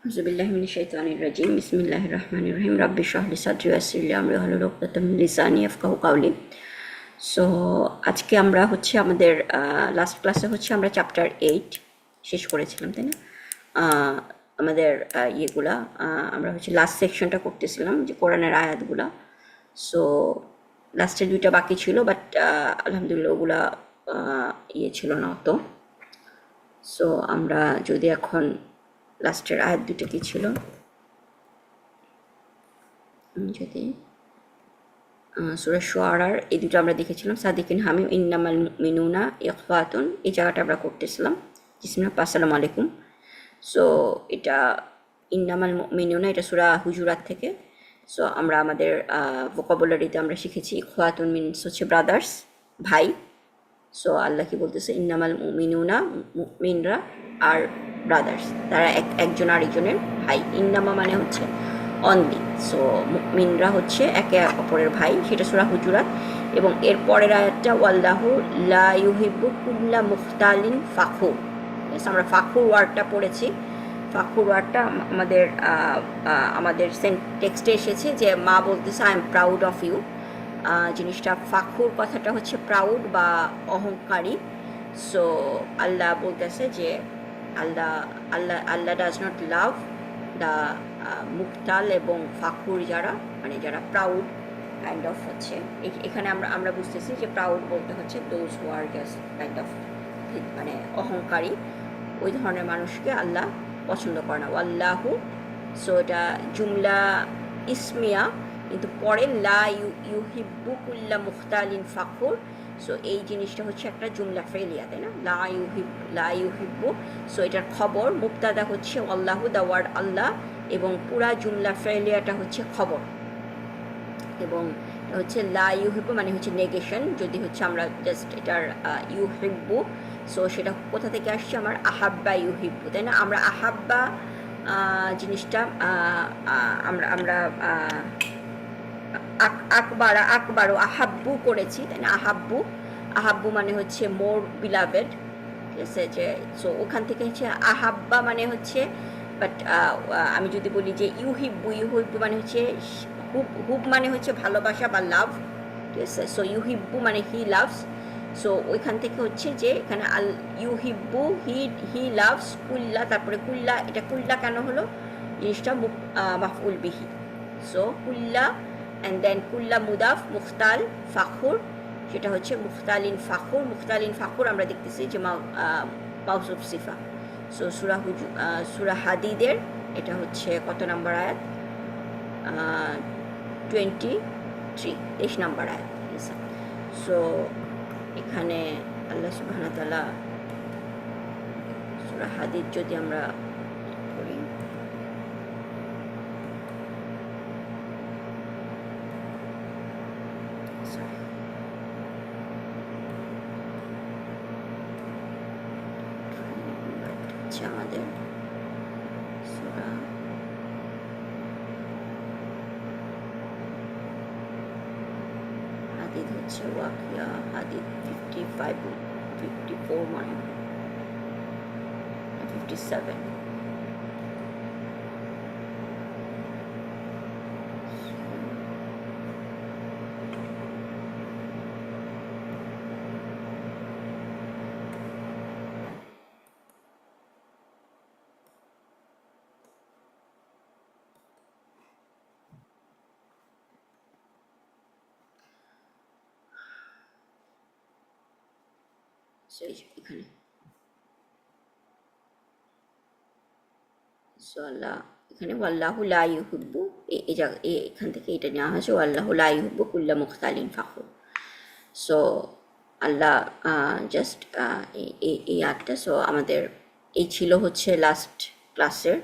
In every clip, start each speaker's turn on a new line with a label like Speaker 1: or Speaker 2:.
Speaker 1: আউযুবিল্লাহি মিনাশ শাইতানির রাজিম বিসমিল্লাহির রহমানির রহিম রাব্বি ইশরাহ লি সাদরি ওয়াইসির লি আমরি ওয়াহলুল উকদাতাম মিন লিসানি ইয়াফকাহু কাওলি। সো আজকে আমরা হচ্ছে আমাদের লাস্ট ক্লাসে হচ্ছে আমরা চ্যাপ্টার 8 শেষ করেছিলাম, তাই না? আমাদের ইয়েগুলা আমরা হচ্ছে লাস্ট সেকশনটা করতেছিলাম, যে কোরআনের আয়াতগুলা। সো লাস্টের দুইটা বাকি ছিল, বাট আলহামদুলিল্লাহ ওগুলা ইয়ে ছিল না অত। সো আমরা যদি এখন লাস্টের আয়াত দুটো কি ছিল, যদি সূরা শুআরার এই দুটো আমরা দেখেছিলাম, সাদিকিন হামিম ইন্নামাল মুমিনুনা ইখওয়াতুন, এই জায়গাটা আমরা করতেছিলাম। বিসমিল্লাহ, আসসালামু আলাইকুম। সো এটা ইন্নামাল মুমিনুনা, এটা সূরা হুজুরাত থেকে। সো আমরা আমাদের ভোকাবুলারিতে আমরা শিখেছি ইখওয়াতুন মিনস হচ্ছে ব্রাদার্স, ভাই। সো আল্লাহ কি বলতেছে, ইন্নামাল মুমিনুনা, মুমিনরা আর ব্রাদার্স, তারা একজন আরেকজনের ভাই। ইন্নামা মানে হচ্ছে অনলি। সো মুমিনরা হচ্ছে একে অপরের ভাই, সেটা সূরা হুজুরাত। এবং এর পরের আয়াতটা ওয়াল্লাহু লা ইউহিব্বু কুল্লা মুখতালিন ফাখুর। আমরা ফাখুর ওয়ার্ডটা পড়েছি। ফাখুর ওয়ার্ডটা আমাদের টেক্সটে এসেছে যে মা বলতেছে I am proud of you. জিনিসটা ফাখুর কথাটা হচ্ছে প্রাউড বা অহংকারী। সো আল্লাহ বলতেছে যে আল্লাহ ডাজ নট লাভ দ্য মুখতাল এবং ফাখুর, যারা মানে যারা প্রাউড কাইন্ড অফ হচ্ছে। এখানে আমরা বুঝতেছি যে প্রাউড বলতে হচ্ছে those who are just kind of মানে অহংকারী, ওই ধরনের মানুষকে আল্লাহ পছন্দ করে না। আল্লাহু, সো এটা জুমলা ইসমিয়া, কিন্তু পরে লা ইউহিব্বু কুল্লা মুখতালিন ফাখুর। সো এই জিনিসটা হচ্ছে একটা জুমলা ফেলিয়া, তাই না? লা ইউহিব্বু, সো এটার খবর মুবতাদা হচ্ছে আল্লাহু, দ্য ওয়ার্ড আল্লাহ, এবং পুরা জুমলা ফেলিয়াটা হচ্ছে খবর। এবং হচ্ছে লা ইউহিব্বু মানে হচ্ছে নেগেশন। যদি হচ্ছে আমরা জাস্ট এটার ইউহিব্বু, সো সেটা কোথা থেকে আসছে, আমার আহাব্বা ইউহিব্বু, তাই না? আমরা আহাব্বা জিনিসটা আমরা আকবারও আহাব্বু করেছি, তাই না? আহাব্বু মানে হচ্ছে মোর বিলাভেড, ঠিক আছে? যে সো ওখান থেকে হচ্ছে আহাব্বা মানে হচ্ছে, বাট আমি যদি বলি যে ইউহিব্বু মানে হচ্ছে হুব মানে হচ্ছে ভালোবাসা বা লাভ, ঠিক আছে? সো ইউহিব্বু মানে হি লাভস। সো ওইখান থেকে হচ্ছে যে এখানে ইউহিব্বু হি লাভস কুল্লা, তারপরে কুল্লা, এটা কুল্লা কেন হলো, জিনিসটা মাফউল বিহি। সো কুল্লা অ্যান্ড দেন কুল্লা মুদাফ, মুখতাল ফাখুর, সেটা হচ্ছে মুখতালিন ফাখুর আমরা দেখতেছি যে মাউসুফ সিফা। সো সূরা হাদিদের এটা হচ্ছে কত নাম্বার আয়াত? 23 নাম্বার আয়াত। সো এখানে আল্লাহ সুবহানাহু ওয়া তাআলা সূরা হাদিদ যদি আমরা পড়ি, আমাদের সূরা হাদিদ হচ্ছে ওয়াকিয়া হাদিদ 54 মানে 57। এখানে আল্লাহ এখানে ওয়াল্লাহু লা ইউহিব্বু, এখান থেকে এটা নেওয়া হয়েছে, ওয়াল্লাহু লা ইউহিব্বু কুল্লা মুখতালিন ফাখুর। সো আল্লাহ জাস্ট এই আটটা। সো আমাদের এই ছিল হচ্ছে লাস্ট ক্লাসের।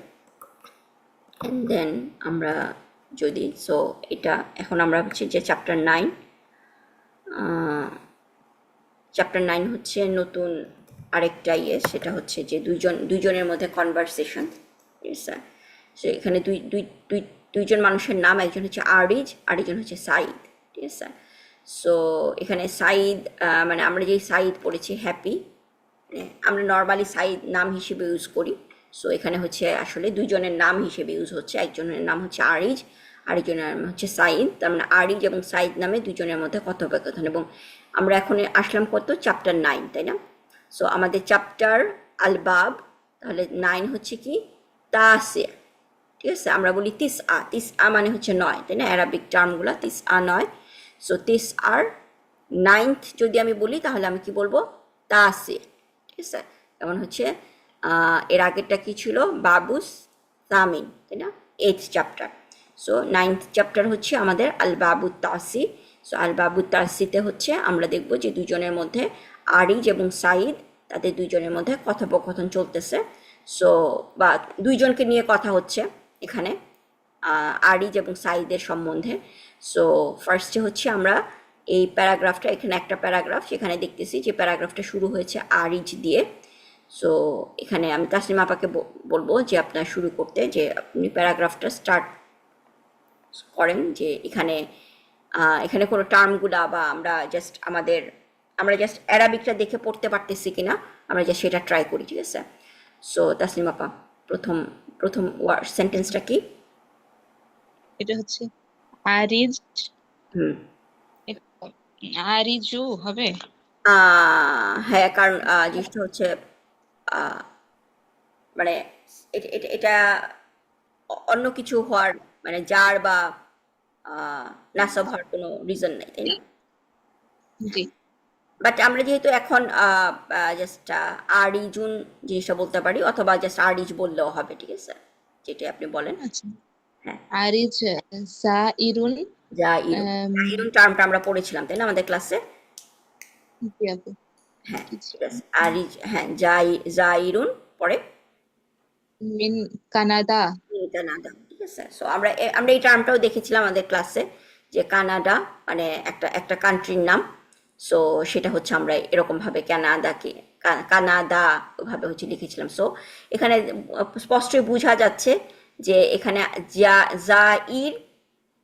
Speaker 1: অ্যান্ড দেন আমরা যদি এটা এখন আমরা হচ্ছে যে চ্যাপ্টার 9 হচ্ছে নতুন আরেকটা সেটা হচ্ছে যে দুইজনের মধ্যে কনভারসেশন, ঠিক আছে? সো এখানে দুইজন মানুষের নাম, একজন হচ্ছে আরেকজন হচ্ছে সাইদ, ঠিক আছে? সো এখানে সাইদ মানে আমরা যেই সাইদ পড়েছি হ্যাপি, আমরা নর্মালি সাইদ নাম হিসেবে ইউজ করি, সো এখানে হচ্ছে আসলে দুইজনের নাম হিসেবে ইউজ হচ্ছে, একজনের নাম হচ্ছে আরিজ, আরেকজনের নাম হচ্ছে সাইদ। তার মানে আরিজ এবং সাইদ নামে দুজনের মধ্যে কথোপকথন। এবং আমরা এখন আসলাম কত, চ্যাপ্টার 9, তাই না? সো আমাদের চ্যাপ্টার আলবাব, তাহলে 9 হচ্ছে কি, তাসে, ঠিক আছে? আমরা বলি তিস আ মানে হচ্ছে 9, তাই না? অ্যারাবিক টার্মগুলো তিস আ 9। সো তিস আর 9th যদি আমি বলি তাহলে আমি কি বলবো, তাসে, ঠিক আছে? যেমন হচ্ছে এর আগেরটা কি ছিল, বাবুস তামিন, তাই না? 8th chapter. So 9th chapter হচ্ছে আমাদের আল বাবু তাসি। সো আল বাবু তাসিতে হচ্ছে আমরা দেখব যে দুজনের মধ্যে আরিজ এবং সাইদ, তাদের দুজনের মধ্যে কথোপকথন চলতেছে। সো বা দুইজনকে নিয়ে কথা হচ্ছে এখানে, আরিজ এবং সাইদের সম্বন্ধে। সো ফার্স্টে হচ্ছে আমরা এই প্যারাগ্রাফটা, এখানে একটা প্যারাগ্রাফ, সেখানে দেখতেছি যে প্যারাগ্রাফটা শুরু হয়েছে আরিজ দিয়ে। সো এখানে আমি তাসনিমা আপাকে বলবো যে আপনার শুরু করতে, যে আপনি প্যারাগ্রাফটা স্টার্ট করেন, যে এখানে এখানে কোনো টার্মগুলা বা আমরা জাস্ট অ্যারাবিকটা দেখে পড়তে পারতেছি কিনা, আমরা জাস্ট সেটা ট্রাই করি, ঠিক আছে? সো তাসনিমা আপা, প্রথম প্রথম সেন্টেন্সটা কি?
Speaker 2: এটা হচ্ছে আরিজ,
Speaker 1: হুম।
Speaker 2: আরিজু হবে।
Speaker 1: হ্যাঁ, কারণ জিনিসটা হচ্ছে আহ, মানে এটা অন্য কিছু হওয়ার, মানে যার বা নাসব হওয়ার কোনো রিজন নাই, তাই না?
Speaker 2: জি,
Speaker 1: বাট আমরা যেহেতু এখন জাস্ট আরিজুন জিনিসটা বলতে পারি, অথবা জাস্ট আরিজ বললেও হবে, ঠিক আছে? যেটা আপনি বলেন।
Speaker 2: আচ্ছা।
Speaker 1: হ্যাঁ,
Speaker 2: আরিজ সাইরুন।
Speaker 1: জাইরুন টার্মটা আমরা পড়েছিলাম, তাই না, আমাদের ক্লাসে?
Speaker 2: জি আপু,
Speaker 1: হ্যাঁ,
Speaker 2: কিছু
Speaker 1: ঠিক আছে। আরিজ, হ্যাঁ, জাইরুন, পরে
Speaker 2: মিন কানাডা।
Speaker 1: কানাডা, ঠিক আছে? সো আমরা এই টার্মটাও দেখেছিলাম আমাদের ক্লাসে, যে কানাডা মানে একটা একটা কান্ট্রির নাম। সো সেটা হচ্ছে আমরা এরকমভাবে কানাডাকে কানাডা ওভাবে হচ্ছে লিখেছিলাম। সো এখানে স্পষ্টই বোঝা যাচ্ছে যে এখানে জাইর,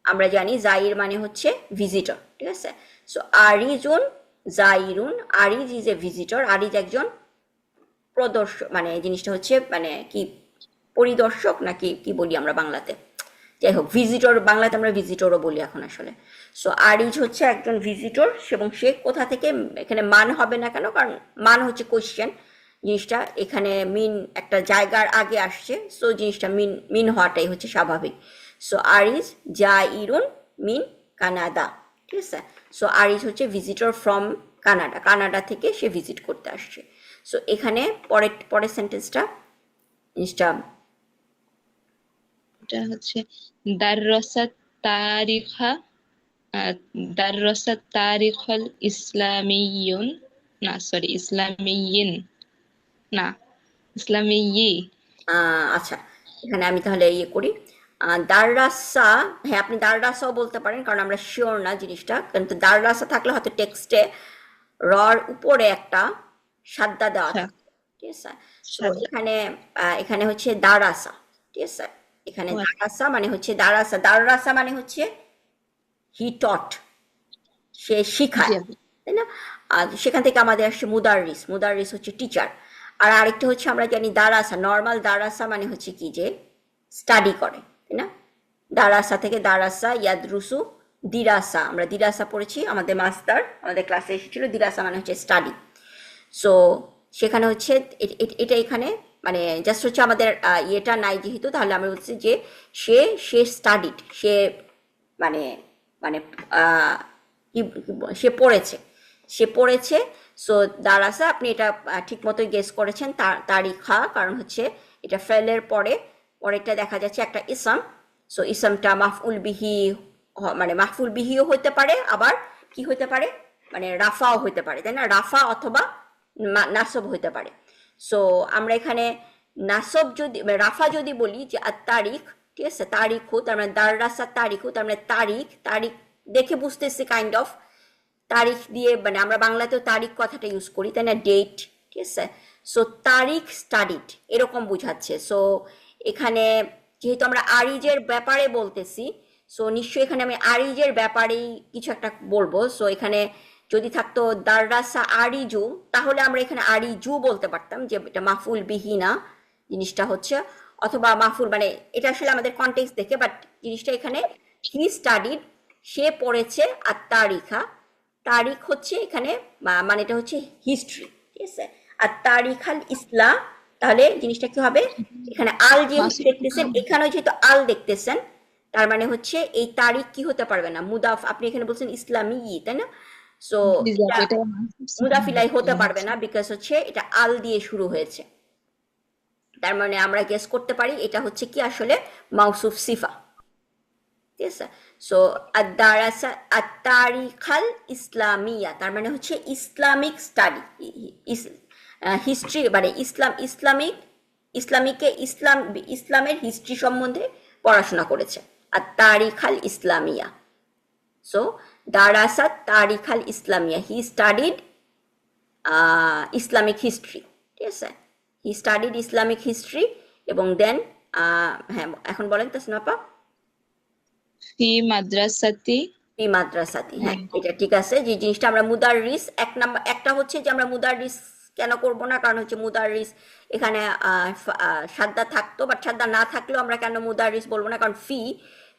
Speaker 1: আমরা জানি জাইর মানে হচ্ছে ভিজিটর, ঠিক আছে? সো আরিজুন জাইরুন, আরিজ ইজ এ ভিজিটর, আরিজ একজন প্রদর্শক, মানে জিনিসটা হচ্ছে মানে কি, পরিদর্শক নাকি কি বলি আমরা বাংলাতে, যাই হোক, ভিজিটর, বাংলাতে আমরা ভিজিটরও বলি এখন আসলে। সো আরিজ হচ্ছে একজন ভিজিটর, এবং সে কোথা থেকে, এখানে মান হবে না কেন, কারণ মান হচ্ছে কোয়েশ্চেন, জিনিসটা এখানে মিন একটা জায়গার আগে আসছে, সো জিনিসটা মিন মিন হওয়াটাই হচ্ছে স্বাভাবিক। সো আরিজ জাইরুন মিন কানাডা, ঠিক আছে? সো আরিজ হচ্ছে ভিজিটর ফ্রম কানাডা, কানাডা থেকে সে ভিজিট করতে আসছে। সো এখানে পরের সেন্টেন্সটা, জিনিসটা
Speaker 2: এটা হচ্ছে দাররাসাত তারিখা, দাররাসাত তারিখল ইসলামিয়ুন, না সরি ইসলামিয়িন, না ইসলামিয়ি।
Speaker 1: আচ্ছা, এখানে আমি তাহলে ইয়ে করি, দাররাসা, হ্যাঁ আপনি দাররাসাও বলতে পারেন, কারণ আমরা শিওর না জিনিসটা, কিন্তু দাররাসা থাকলে হয়তো টেক্সটে রর উপরে একটা সাদ্দা দেওয়া
Speaker 2: আচ্ছা,
Speaker 1: থাকে, ঠিক আছে? সো
Speaker 2: সাদা।
Speaker 1: এখানে এখানে হচ্ছে দারাসা, ঠিক আছে? এখানে
Speaker 2: ও আচ্ছা,
Speaker 1: দারাসা মানে হচ্ছে দারাসা, দারাসা মানে হচ্ছে হি টট, সে
Speaker 2: জি
Speaker 1: শিখায়,
Speaker 2: আপু।
Speaker 1: তাই না? আর সেখান থেকে আমাদের আসছে মুদাররিস, মুদাররিস হচ্ছে টিচার। আর আরেকটা হচ্ছে আমরা জানি দারাসা, নর্মাল দারাসা মানে হচ্ছে কি, যে স্টাডি করে, তাই না? দারাসা থেকে দারাসা, ইয়াদরুসু, দিরাসা, আমরা দিরাসা পড়েছি, আমাদের মাস্টার আমাদের ক্লাসে এসেছিল, দিরাসা মানে হচ্ছে স্টাডি। সো সেখানে হচ্ছে এটা এখানে মানে জাস্ট হচ্ছে আমাদের ইয়েটা নাই যেহেতু, তাহলে আমি বলছি যে সে সে স্টাডিড, সে মানে মানে আহ, সে পড়েছে, সে পড়েছে। সো দারাসা, আপনি এটা ঠিক মতোই গেস করেছেন, তারিখা, কারণ হচ্ছে এটা ফেলের পরে, পরেরটা দেখা যাচ্ছে একটা ইসম। সো ইসমটা মাফউল বিহি, মানে মাফউল বিহিও হতে পারে, আবার কি হতে পারে, মানে রাফাও হতে পারে, তাই না? রাফা অথবা নাসব হতে পারে। সো আমরা এখানে নাসব যদি, রাফা যদি বলি যে আর তারিখ, ঠিক আছে, তারিখু, তার মানে দাররাসা তারিখু, তার মানে তারিখ, তারিখ দেখে বুঝতেছি কাইন্ড অফ, তারিখ দিয়ে, মানে আমরা বাংলাতেও তারিখ কথাটা ইউজ করি, তাই না, ডেট, ঠিক আছে? সো তারিখ স্টাডিড এরকম বুঝাচ্ছে। সো এখানে যেহেতু আমরা আরিজের ব্যাপারে বলতেছি, সো নিশ্চয়ই এখানে আমি আরিজের ব্যাপারেই কিছু একটা বলবো। সো এখানে যদি থাকতো দাররাসা আরিজু, তাহলে আমরা এখানে আরিজু বলতে পারতাম, যে এটা মাফুল বিহি না, জিনিসটা হচ্ছে, অথবা মাহফুল, মানে এটা আসলে আমাদের কনটেক্সট দেখে, বাট জিনিসটা এখানে হি স্টাডিড, সে পড়েছে, আর তারিখা, তারিখ হচ্ছে এখানে মানে এটা হচ্ছে হিস্ট্রি, ঠিক আছে। আর তারিখ আল ইসলাম, তাহলে জিনিসটা কি হবে, এখানে আল যেহেতু
Speaker 2: মাসুদ
Speaker 1: দেখতেছেন, এখানেও যেহেতু আল দেখতেছেন, তার মানে হচ্ছে এই তারিখ কি হতে পারবে না, মুদাফ, আপনি এখানে বলছেন ইসলামী, তাই না? সো এটা
Speaker 2: এটা মাসুদ
Speaker 1: মুদাফিলাই হতে পারবে না, বিকজ হচ্ছে এটা আল দিয়ে শুরু হয়েছে। তার মানে আমরা গেস করতে পারি এটা হচ্ছে কি আসলে মাউসুফ সিফা, ঠিক আছে। সো আদারাসা আতারিখাল ইসলামিয়া, তার মানে হচ্ছে ইসলামিক স্টাডি, হিস্ট্রি, মানে ইসলামের হিস্ট্রি সম্বন্ধে পড়াশোনা করেছে, আর তারিখাল ইসলামিয়া। সো দারাসাত তারিখাল ইসলামিয়া, হি স্টাডিড ইসলামিক হিস্ট্রি, ঠিক আছে, হি স্টাডিড ইসলামিক হিস্ট্রি। এবং দেন হ্যাঁ, এখন বলেন তাসনিম আপা।
Speaker 2: ফি মাদ্রাসাতি,
Speaker 1: ফি মাদ্রাসাতি, হ্যাঁ এটা ঠিক আছে। যে জিনিসটা আমরা মুদাররিস, এক নাম্বার, একটা হচ্ছে যে আমরা মুদাররিস কেন করব না, কারণ হচ্ছে মুদাররিস এখানে সাদ্দা থাকতো, বাট সাদ্দা না থাকলেও আমরা কেন মুদাররিস বলবো না, কারণ ফি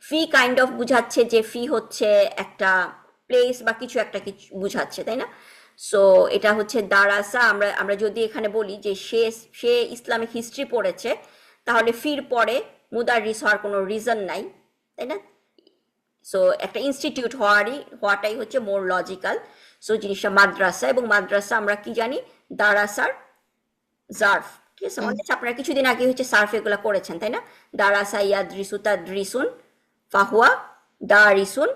Speaker 1: ফি কাইন্ড অফ বুঝাচ্ছে যে ফি হচ্ছে একটা প্লেস বা কিছু একটা কিছু বুঝাচ্ছে, তাই না? সো এটা হচ্ছে দারাসা, আমরা যদি এখানে বলি যে সে ইসলামিক হিস্ট্রি পড়েছে, তাহলে ফির পরে মুদাররিস হওয়ার কোনো রিজন নাই, তাই না? সো একটা ইনস্টিটিউট হওয়াটাই হচ্ছে মোর লজিক্যাল। সো জিনিসটা মাদ্রাসা, এবং মাদ্রাসা আমরা কি জানি, দারাসার জার্ফ, ঠিক আছে। মনে হচ্ছে আপনারা কিছুদিন আগে হচ্ছে সার্ফ এগুলো করেছেন, তাই না? দারাসা ইয়াদ্রিসু তাদ্রিসুন, ফাহুয়া দারিসুন,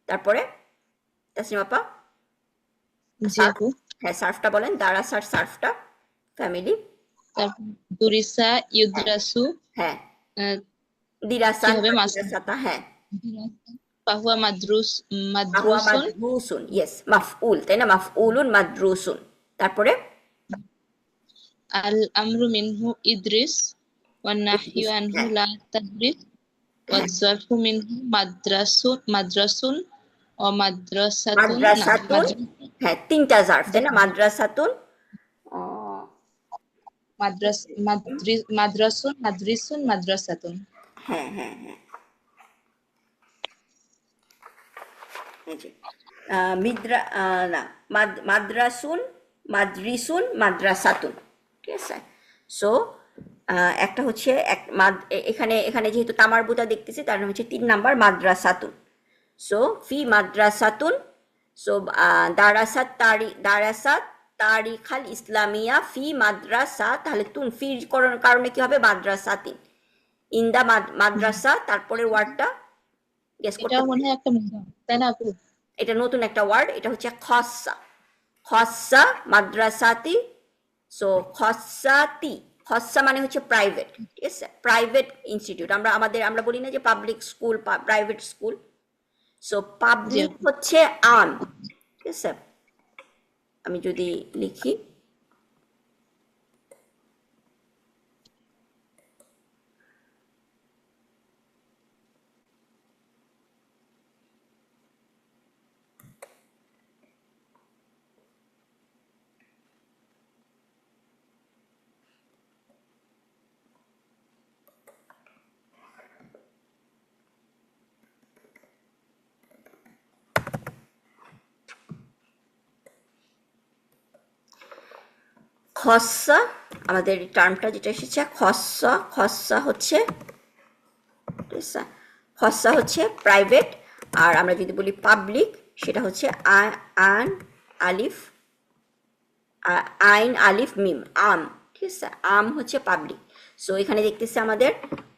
Speaker 1: তারপরে তাসনিম আপা
Speaker 2: জি আপু।
Speaker 1: হ্যাঁ সার্ফটা বলেন, দারাসার সার্ফটা ফ্যামিলি।
Speaker 2: তারপর দুরিসা ইউদ্রাসু,
Speaker 1: হ্যাঁ
Speaker 2: আহ, কি
Speaker 1: দিরাসান
Speaker 2: হবে
Speaker 1: দিরাসাতা, হ্যাঁ
Speaker 2: ফাহুয়া
Speaker 1: ফাহুয়া
Speaker 2: মাদ্রুসুন,
Speaker 1: মাদরুসুন, ইয়েস মাফউল, তাই না? মাফউলুন মাদরুসুন। তারপরে
Speaker 2: আল আমরু মিনহু ইদ্রিস, ওয়ান নাহয়ু আনহু
Speaker 1: হ্যাঁ
Speaker 2: লা তাদরিস,
Speaker 1: হ্যাঁ
Speaker 2: ওয়াজ্জারফু মিনহু মাদ্রাসুন ও মাদ্রাসাতুন, না
Speaker 1: মাদ্রাসাতুন, হ্যাঁ তিনটা জার্ফ, তাই না? মাদ্রাসাতুন,
Speaker 2: মাদ্রাসুন মাদ্রাসাতুন।
Speaker 1: হ্যাঁ হ্যাঁ হ্যাঁ, এই যে মিদ্রা না, মাদ্রাসুন, মাদ্রিসুন, মাদ্রাসাতুন, ঠিক আছে। সো একটা হচ্ছে এখানে এখানে যেহেতু তামার বুতা দেখতেছি, তার হচ্ছে 3 নাম্বার মাদ্রাসাতুন। সো ফি মাদ্রাসাতুন, সো দারাসাত তারিখাল ইসলামিয়া ফি মাদ্রাসা, তাহলে তুন ফির কারণে কি হবে, মাদ্রাসাতিন, ইন দা মাদ্রাসা, তারপরের ওয়ার্ডটা গেস
Speaker 2: এটা
Speaker 1: করতে
Speaker 2: মনে হয় একটা তাই না আপু?
Speaker 1: এটা নতুন একটা ওয়ার্ড, এটা হচ্ছে খসসা, খসসা মাদ্রাসাতি। সো খসসাতি, খসসা মানে হচ্ছে প্রাইভেট, ঠিক আছে, প্রাইভেট ইনস্টিটিউট। আমরা বলি না যে public school, private school. So
Speaker 2: জি
Speaker 1: পাবলিক
Speaker 2: আপু।
Speaker 1: হচ্ছে আম, ঠিক আছে। আমি যদি লিখি খসসা, আমাদের টার্মটা যেটা এসেছে খসসা, খসসা হচ্ছে, ঠিক আছে, খসসা হচ্ছে প্রাইভেট। আর আমরা যদি বলি পাবলিক, সেটা হচ্ছে আন আলিফ আইন আলিফ মিম, আম, ঠিক আছে, আম হচ্ছে পাবলিক। সো এখানে দেখতেছি আমাদের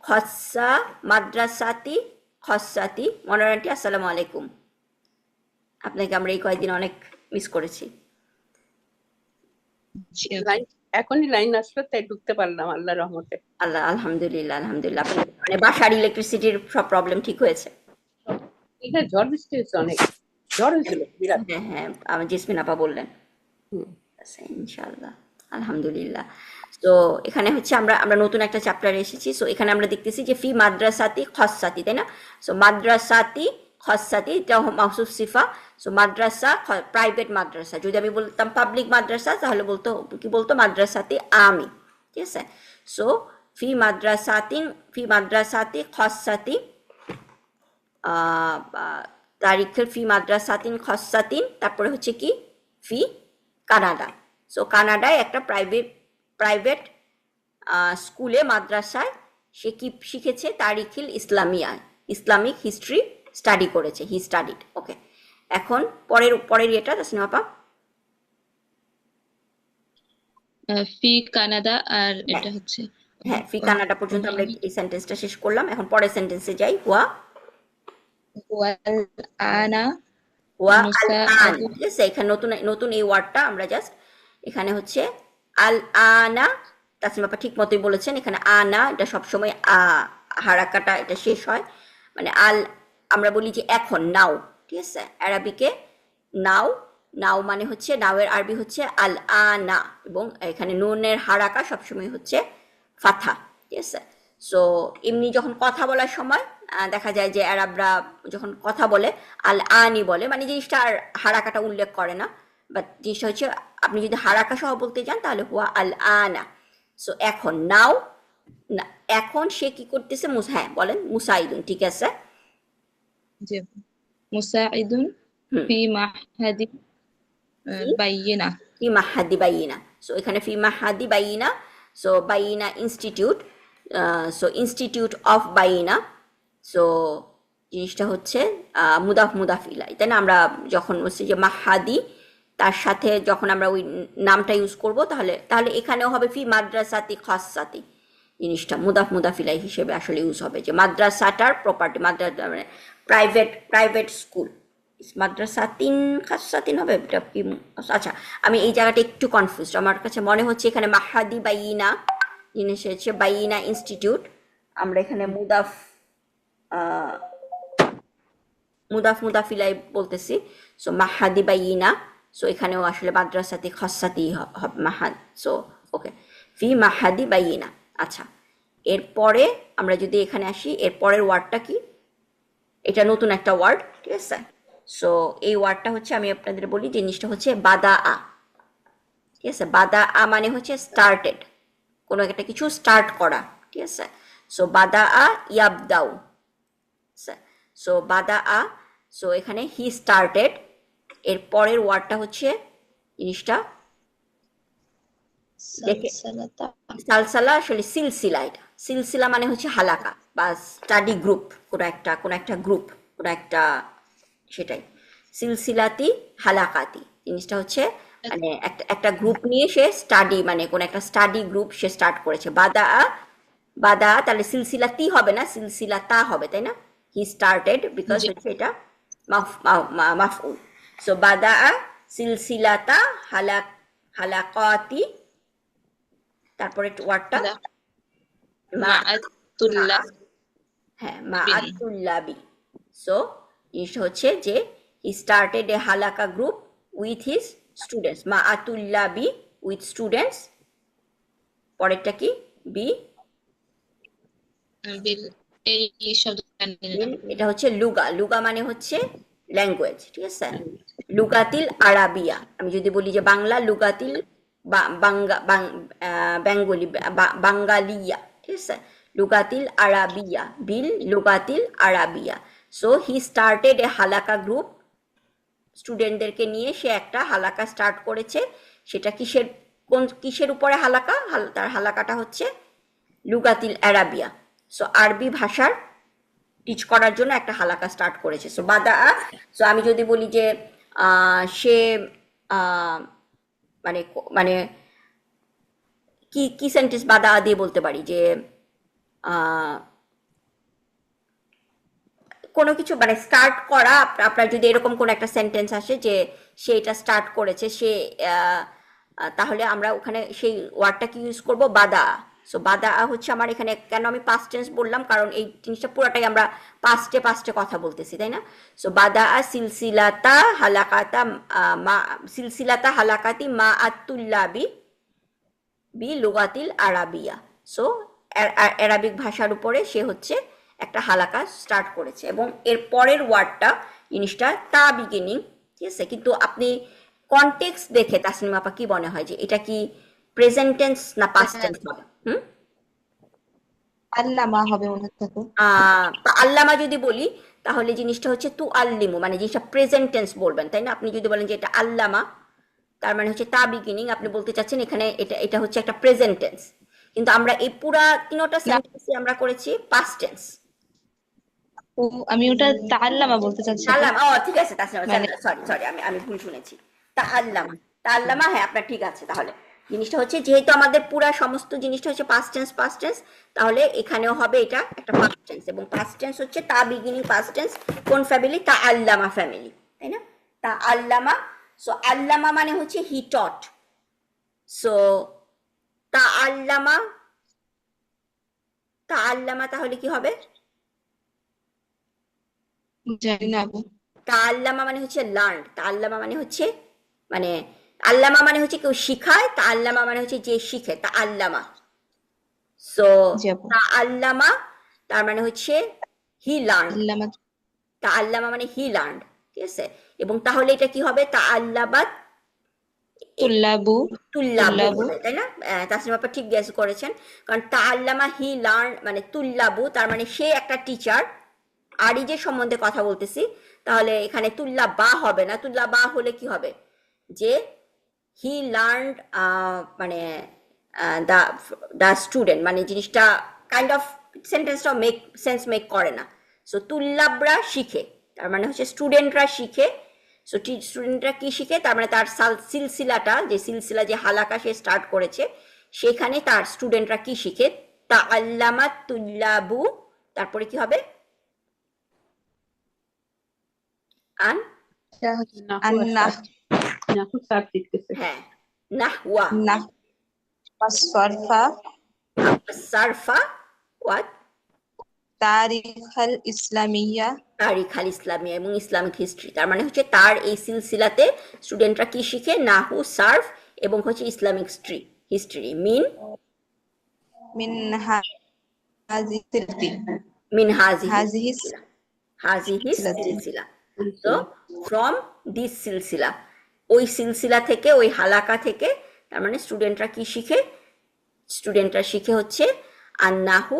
Speaker 1: খসসা মাদ্রাসাতি, খসসাতি। মনোর আন্টি আসসালামু আলাইকুম, আপনাকে আমরা এই কয়েকদিন অনেক মিস করেছি।
Speaker 2: জি আপু।
Speaker 3: লাইন এখনই লাইন আসলো, তাই ঢুকতে পারলাম আল্লাহ রহমতে।
Speaker 1: আল্লাহ আলহামদুলিল্লাহ, আলহামদুলিল্লাহ। আপনার মানে বাসার ইলেকট্রিসিটির সব প্রবলেম ঠিক হয়েছে?
Speaker 3: এখানে ঝড় বৃষ্টি হয়েছে, অনেক ঝড় হয়েছিল বিরাট।
Speaker 1: হ্যাঁ হ্যাঁ, আমার জেসমিন আপা বললেন।
Speaker 3: হুম।
Speaker 1: আচ্ছা, ইনশাআল্লাহ, আলহামদুলিল্লাহ। তো এখানে হচ্ছে আমরা নতুন একটা চ্যাপ্টারে এসেছি। সো এখানে আমরা দেখতেছি যে ফি মাদ্রাসাতি খসসাতি, তাই না? সো মাদ্রাসাতি খসসাতি, এটা মাউসুফ সিফা। সো মাদ্রাসা প্রাইভেট মাদ্রাসা, যদি আমি বলতাম পাবলিক মাদ্রাসা, তাহলে কি বলতো মাদ্রাসাতি আমি, ঠিক আছে। সো ফি মাদ্রাসাতি খসাতি তারিখের ফি মাদ্রাসাতিন খসাতিন, তারপরে হচ্ছে কি ফি কানাডা। সো কানাডায় একটা প্রাইভেট স্কুলে মাদ্রাসায় সে কি শিখেছে, তারিখিল ইসলামিয়া, ইসলামিক হিস্ট্রি স্টাডি করেছে, হি স্টাডিড। ওকে, এখন পরের এটা তাসনিম আপা।
Speaker 2: ফি কানাডা, আর এটা হচ্ছে
Speaker 1: হ্যাঁ, ফি কানাডা পর্যন্ত আমরা এই সেন্টেন্সটা শেষ করলাম। এখন পরের সেন্টেন্সে যাই।
Speaker 2: ওয়াল আনা
Speaker 1: আল, ঠিক আছে? এখানে নতুন এই ওয়ার্ডটা আমরা জাস্ট এখানে হচ্ছে আল আনা, তাসনিম আপা ঠিক মতোই বলেছেন। এখানে আনা এটা সবসময় হারাকাটা এটা শেষ হয়, মানে আল আমরা বলি যে এখন, নাও, ঠিক আছে? আরবিকে নাও মানে হচ্ছে, নাওয়ের আরবি হচ্ছে আল আনা, এবং এখানে নুনের হারাকা সবসময় হচ্ছে ফাথা, ঠিক আছে? সো এমনি যখন কথা বলার সময় দেখা যায় যে আরবরা যখন কথা বলে আল আনি বলে, মানে জিনিসটা আর হারাকাটা উল্লেখ করে না, বাট জিনিসটা হচ্ছে আপনি যদি হারাকা সহ বলতে যান তাহলে হুয়া আল আনা। সো এখন নাও, এখন সে কি করতেছে, হ্যাঁ বলেন, মুসাইদুন, ঠিক আছে?
Speaker 2: জি, মুসাইদুন ফি মাহাদি বাইয়িনা।
Speaker 1: ফি মাহাদি বাইয়িনা। সো এখানে ফি মাহাদি বাইয়িনা, সো বাইয়িনা ইনস্টিটিউট, সো ইনস্টিটিউট অফ বাইয়িনা। সো জিনিসটা হচ্ছে মুদাফ ইলাই, তাই না? আমরা যখন বলছি যে মাহাদি, তার সাথে যখন আমরা ওই নামটা ইউজ করব তাহলে এখানেও হবে ফি মাদ্রাসাতি খাসসাতি, জিনিসটা মুদাফ ইলাই হিসেবে আসলে ইউজ হবে, যে মাদ্রাসাটার প্রপার্টি, মাদ্রাসা মানে প্রাইভেট স্কুল। মাদ্রাসাতিন খাসসাতিন হবে এটা কি? আচ্ছা, আমি এই জায়গাটা একটু কনফিউজড, আমার কাছে মনে হচ্ছে এখানে মাহাদি বাইয়িনা জিনিস হচ্ছে বাইয়িনা ইনস্টিটিউট, আমরা এখানে মুদাফ ইলাই বলতেছি। সো মাহাদি বাইয়িনা, সো এখানেও আসলে মাদ্রাসাতি খাসসাতি হবে মাহাদ। সো ওকে, ফি মাহাদি বাইয়িনা। আচ্ছা, এরপরে আমরা যদি এখানে আসি, এর পরের ওয়ার্ডটা কি? এটা নতুন একটা ওয়ার্ড, ঠিক আছে? সো এই ওয়ার্ডটা হচ্ছে, আমি আপনাদের বলি, জিনিসটা হচ্ছে বাদা আ, ঠিক আছে? বাদা আ মানে হচ্ছে স্টার্টেড, কোনো একটা কিছু স্টার্ট করা, ঠিক আছে? সো বাদা আ ইয়াবদাউ, সো বাদা আ, সো এখানে হি স্টার্টেড। এর পরের ওয়ার্ডটা হচ্ছে জিনিসটা দেখে, সালসালা আসলে সিলসিলা, এটা সিলসিলা মানে হচ্ছে হালাকা বা স্টাডি গ্রুপ, কোনো একটা গ্রুপ, কোনো একটা, সেটাই সিলসিলাতি হালাকাতি, জিনিসটা হচ্ছে মানে একটা গ্রুপ নিয়ে সে স্টাডি, মানে কোন একটা স্টাডি গ্রুপ সে স্টার্ট করেছে। বাদা তাহলে সিলসিলাতি হবে না, সিলসিলাতা হবে, তাই না? হি স্টার্টেড, বিকজ হচ্ছে এটা মাফউল। সো বাদা সিলসিলাতা হালাকাতি, তারপরে ওয়ার্ডটা হ্যাঁ মাআতুল্লাবি। সো জিনিসটা হচ্ছে যে হি স্টার্টেড এ হালাকা গ্রুপ উইথ হিজ স্টুডেন্টস, মাআতুল্লাবি উইথ স্টুডেন্টস। পরেরটা কি? বি,
Speaker 2: এই শব্দটা
Speaker 1: এটা হচ্ছে লুগা মানে হচ্ছে ল্যাঙ্গুয়েজ, ঠিক আছে? লুগাতিল আরাবিয়া, আমি যদি বলি যে বাংলা, লুগাতিল বেঙ্গলি বাঙ্গালিয়া, ঠিক আছে? লুগাতিল আরাবিয়া, বিল লুগাতিল আরাবিয়া। সো হি স্টার্টেড এ হালাকা গ্রুপ, স্টুডেন্টদেরকে নিয়ে সে একটা হালাকা স্টার্ট করেছে। সেটা কিসের উপরে হালাকা? তার হালাকাটা হচ্ছে লুগাতিল আরাবিয়া, সো আরবি ভাষার টিচ করার জন্য একটা হালাকা স্টার্ট করেছে। সো বাদা, সো আমি যদি বলি যে সে মানে কি সেন্টেন্স বাদা দিয়ে বলতে পারি, যে কোনো কিছু মানে স্টার্ট করা, আপনার যদি এরকম কোনো একটা সেন্টেন্স আসে যে সে এটা স্টার্ট করেছে, সে তাহলে আমরা ওখানে সেই ওয়ার্ডটাকে ইউজ করব বাদা। সো বাদা হচ্ছে আমার এখানে, কেন আমি পাস্ট টেন্স বললাম, কারণ এই জিনিসটা পুরোটাই আমরা পাস্টে কথা বলতেছি, তাই না? সো বাদা সিলসিলাতা হালাকাতি মা আতুল্লাবি বি লুগাতিল আরাবিয়া। সো আরাবিক ভাষার উপরে সে হচ্ছে একটা হালাকা স্টার্ট করেছে, এবং এর পরের ওয়ার্ডটা জিনিসটা তা বিগিনিং, ঠিক আছে? কিন্তু আপনি কনটেক্সট দেখে তাসনিম আপা কি মনে হয় যে এটা কি প্রেজেন্ট টেন্স না পাস্ট টেন্স হবে?
Speaker 4: আল্লামা হবে মনে থাকে।
Speaker 1: আল্লামা যদি বলি তাহলে জিনিসটা হচ্ছে তু আল্লিমু, মানে জিনিসটা প্রেজেন্ট টেন্স বলবেন, তাই না? আপনি যদি বলেন যে এটা আল্লামা, তার মানে হচ্ছে তা বিগিনিং, আপনি বলতে চাচ্ছেন এখানে এটা এটা হচ্ছে একটা প্রেজেন্ট টেন্স। কিন্তু আমরা এই পুরা তিনটা সেন্টেন্সে আমরা করেছি পাস্ট টেন্স।
Speaker 2: ও, আমি ওটা তাআল্লামা বলতে চাচ্ছিলাম।
Speaker 1: তাআল্লামা, ঠিক আছে,
Speaker 2: মানে
Speaker 1: সরি সরি, আমি ভুল শুনেছি। তাআল্লামা, তাআল্লামা, হ্যাঁ আপনার ঠিক আছে। তাহলে জিনিসটা হচ্ছে যেহেতু আমাদের পুরা সমস্ত জিনিসটা হচ্ছে পাস্ট টেন্স, তাহলে এখানেও হবে এটা একটা পাস্ট টেন্স, এবং পাস্ট টেন্স হচ্ছে তা বিগিনিং পাস্ট টেন্স কোন ফ্যামিলি? তাআল্লামা ফ্যামিলি, তাই না? তাআল্লামা, সো আল্লামা মানে হচ্ছে হি টট, সো তাআল্লামা, তাআল্লামা তাহলে কি হবে?
Speaker 4: জানি না আপু।
Speaker 1: তাআল্লামা মানে হচ্ছে লার্ন, তাআল্লামা মানে হচ্ছে মানে আল্লামা মানে হচ্ছে কেউ শিখায়, তাআল্লামা মানে হচ্ছে যে শিখে, তাআল্লামা। সো
Speaker 4: জি আপু।
Speaker 1: তাআল্লামা তার মানে হচ্ছে হি লার্ন,
Speaker 4: আল্লামা
Speaker 1: তাআল্লামা মানে হি লার্ন, ঠিক আছে? এবং তাহলে এটা কি হবে? তাআল্লাবাত
Speaker 2: তুল্লাবু,
Speaker 1: তুল্লাবু
Speaker 2: তুল্লাবু।
Speaker 1: হবে, তাই না? তাসনিম আপা ঠিক গেস করেছেন, কারণ তাআল্লামা হি লার্ন মানে তুল্লাবু, তার মানে সে একটা টিচার। আরিজের সম্বন্ধে কথা বলতেছি, তাহলে এখানে তুল্লাবা হবে না, তুল্লাবা হলে কি হবে? যে হি লার্ন মানে দ্য দ্য স্টুডেন্ট, মানে জিনিসটা কাইন্ড অফ সেন্টেন্সটা মেক করে না। সো তুল্লাবরা শিখে, তার মানে হচ্ছে স্টুডেন্টরা শিখে। সো স্টুডেন্টরা কি শিখে? তার মানে তার সিলসিলাটা, যে সিলসিলা যে হালাকা সে স্টার্ট করেছে, সেখানে তার স্টুডেন্টরা কি শিখে? তাআল্লামা তুল্লাবু, তারপরে কি হবে? আন
Speaker 4: আন্না
Speaker 3: নাহু সার শিখতেছে।
Speaker 1: হ্যাঁ, নাহওয়া,
Speaker 4: না সরফা
Speaker 1: সারফা, ওয়াট?
Speaker 4: তারিখাল ইসলামিয়া
Speaker 1: তারিখ আল ইসলামিয়া এবং ইসলামিক হিস্ট্রি। তার মানে হচ্ছে তার এই সিলসিলাতে স্টুডেন্টরা কি শিখে? নাহু, সার্ফ এবং হচ্ছে ইসলামিক হিস্ট্রি।
Speaker 4: মিন হাজিহি
Speaker 1: মিন হাজিহি
Speaker 4: হাজিহি
Speaker 1: সিলসিলা, হাজিহি
Speaker 4: সিলসিলাতি।
Speaker 1: সিলসিলা। তো ফ্রম দিস সিলসিলা, ওই সিলসিলা থেকে, ওই হালাকা থেকে, তার মানে স্টুডেন্টরা কি শিখে? স্টুডেন্টরা শিখে হচ্ছে আন্নাহু,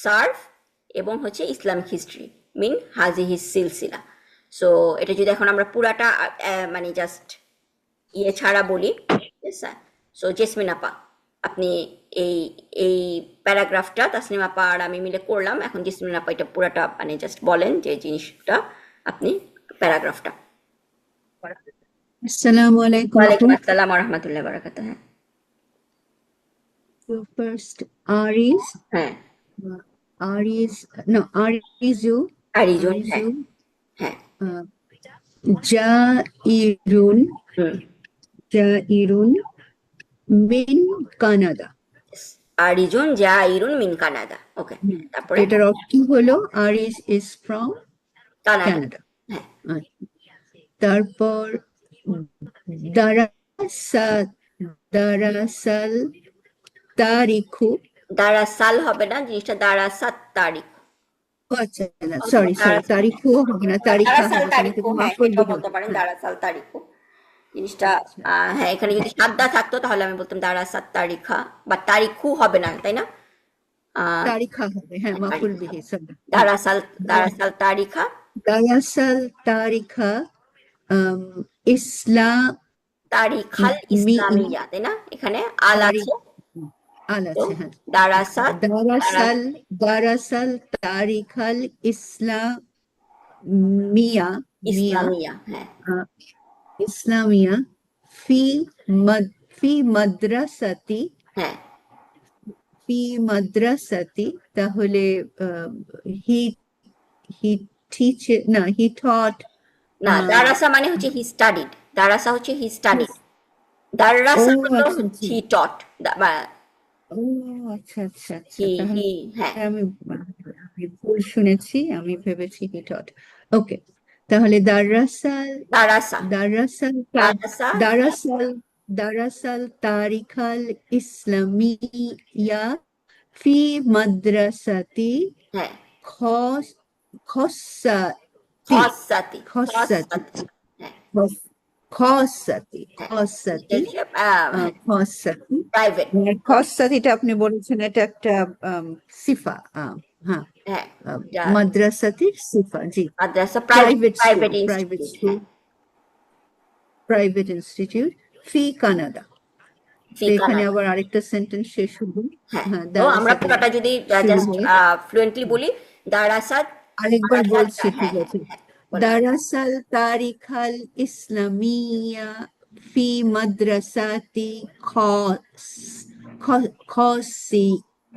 Speaker 1: সার্ফ এবং হচ্ছে ইসলামিক হিস্ট্রি মিন হাজিহি সিলসিলা। সো এটা যদি এখন আমরা পুরাটা মানে জাস্ট ইয়ে ছাড়া বলি, সো জেসমিন আপা, আপনি এই এই প্যারাগ্রাফটা তাসনিম আপা আর আমি মিলে করলাম, এখন জেসমিন আপা এটা পুরাটা মানে জাস্ট বলেন যে জিনিসটা, আপনি প্যারাগ্রাফটা।
Speaker 5: Assalamu alaikum.
Speaker 1: ওয়ালাইকুম আসসালাম ওয়া রাহমাতুল্লাহি ওয়া বারাকাতুহু। হ্যাঁ
Speaker 5: So first, Aries,
Speaker 1: হ্যাঁ,
Speaker 5: Arizu,
Speaker 1: আরিজুন, হ্যাঁ
Speaker 5: Arizu,
Speaker 1: হ্যাঁ,
Speaker 5: Jairun,
Speaker 1: হুম,
Speaker 5: Jairun min Canada.
Speaker 1: আরিজুন জাইরুন মিন কানাডা, ওকে। তারপরে
Speaker 5: এটার অর্থ কি হলো? Aries is from
Speaker 1: Canada,
Speaker 5: Canada.
Speaker 1: হ্যাঁ,
Speaker 5: তারপর দারাসাল তারিখু,
Speaker 1: দারাসাল হবে না, জিনিসটা দারাসাত তারিখ,
Speaker 5: আচ্ছা সরি তারিখু হবে না, তারিখা
Speaker 1: দারাসাল
Speaker 5: হবে,
Speaker 1: তারিখু,
Speaker 5: কিন্তু
Speaker 1: হ্যাঁ
Speaker 5: মাফুল
Speaker 1: এটাও
Speaker 5: বিহি
Speaker 1: বলতে পারেন
Speaker 5: হবে।
Speaker 1: দারাসাল তারিখু। জিনিসটা হ্যাঁ, এখানে যদি সাদ্দা থাকতো তাহলে আমি বলতাম দারাসাত তারিখা, বা তারিখু হবে না, তাই না?
Speaker 5: তারিখা হবে, হ্যাঁ মাফুল বিহি, sorry.
Speaker 1: দারাসাল তারিখা,
Speaker 5: দারাসাল তারিখা ইসলাম
Speaker 1: তারিখাল ইসলামিয়া, তাই না? এখানে আল আছে,
Speaker 5: আল
Speaker 1: তো
Speaker 5: আছে, হ্যাঁ।
Speaker 1: দারাসাত
Speaker 5: দারাসাল তারিখাল ইসলামিয়া
Speaker 1: ইসলামিয়া, হ্যাঁ,
Speaker 5: ইসলামিয়া ফি মাদ্রাসাতি,
Speaker 1: হ্যাঁ,
Speaker 5: মাদ্রাসাতি, তাহলে হি হি টিচে না, হি টট
Speaker 1: না দারাসা মানে হচ্ছে হি স্টাডিড, দারাসা হচ্ছে হি স্টাডিড, দারাসা
Speaker 5: ও,
Speaker 1: হলো
Speaker 5: আচ্ছা, আচ্ছা।
Speaker 1: হি টট,
Speaker 5: ও আচ্ছা আচ্ছা আচ্ছা,
Speaker 1: হি
Speaker 5: তাহলে
Speaker 1: হি হ্যাঁ,
Speaker 5: আমি ভুল শুনেছি, আমি ভেবেছি হি টট। ওকে, তাহলে দারাসাল
Speaker 1: দারাসা,
Speaker 5: দারাসাল
Speaker 1: দারাসা,
Speaker 5: দারাসাল দারাসাল তারিখাল ইসলামিয়া ফি মাদ্রাসাতি
Speaker 1: হ্যাঁ,
Speaker 5: খসাতি
Speaker 1: খসাতি,
Speaker 5: খসাতি
Speaker 1: হ্যাঁ,
Speaker 5: খসাতি খসাতি খসাতি
Speaker 1: প্রাইভেট।
Speaker 5: খসাতিটা আপনি বলেছেন এটা একটা সিফা হ্যাঁ
Speaker 1: হ্যাঁ,
Speaker 5: মাদ্রাসাতির সিফা জি
Speaker 1: মাদ্রাসা
Speaker 5: private
Speaker 1: private
Speaker 5: private
Speaker 1: institute.
Speaker 5: School private institute ফি কানাডা তো এখানে আবার আরেকটা সেন্টেন্স শেষ হলো
Speaker 1: হ্যাঁ,
Speaker 5: হ্যাঁ
Speaker 1: তো আমরা
Speaker 5: দারাসাতে
Speaker 1: পুরোটা যদি
Speaker 5: শুরু
Speaker 1: জাস্ট
Speaker 5: হয়
Speaker 1: ফ্লুয়েন্টলি বলি, দারাসাত
Speaker 5: আরেকবার বলছি
Speaker 1: হ্যাঁ
Speaker 5: ঠিক আছে দারাসাল তারিখাল ইসলামিয়া ফি মাদ্রাসাতি খসি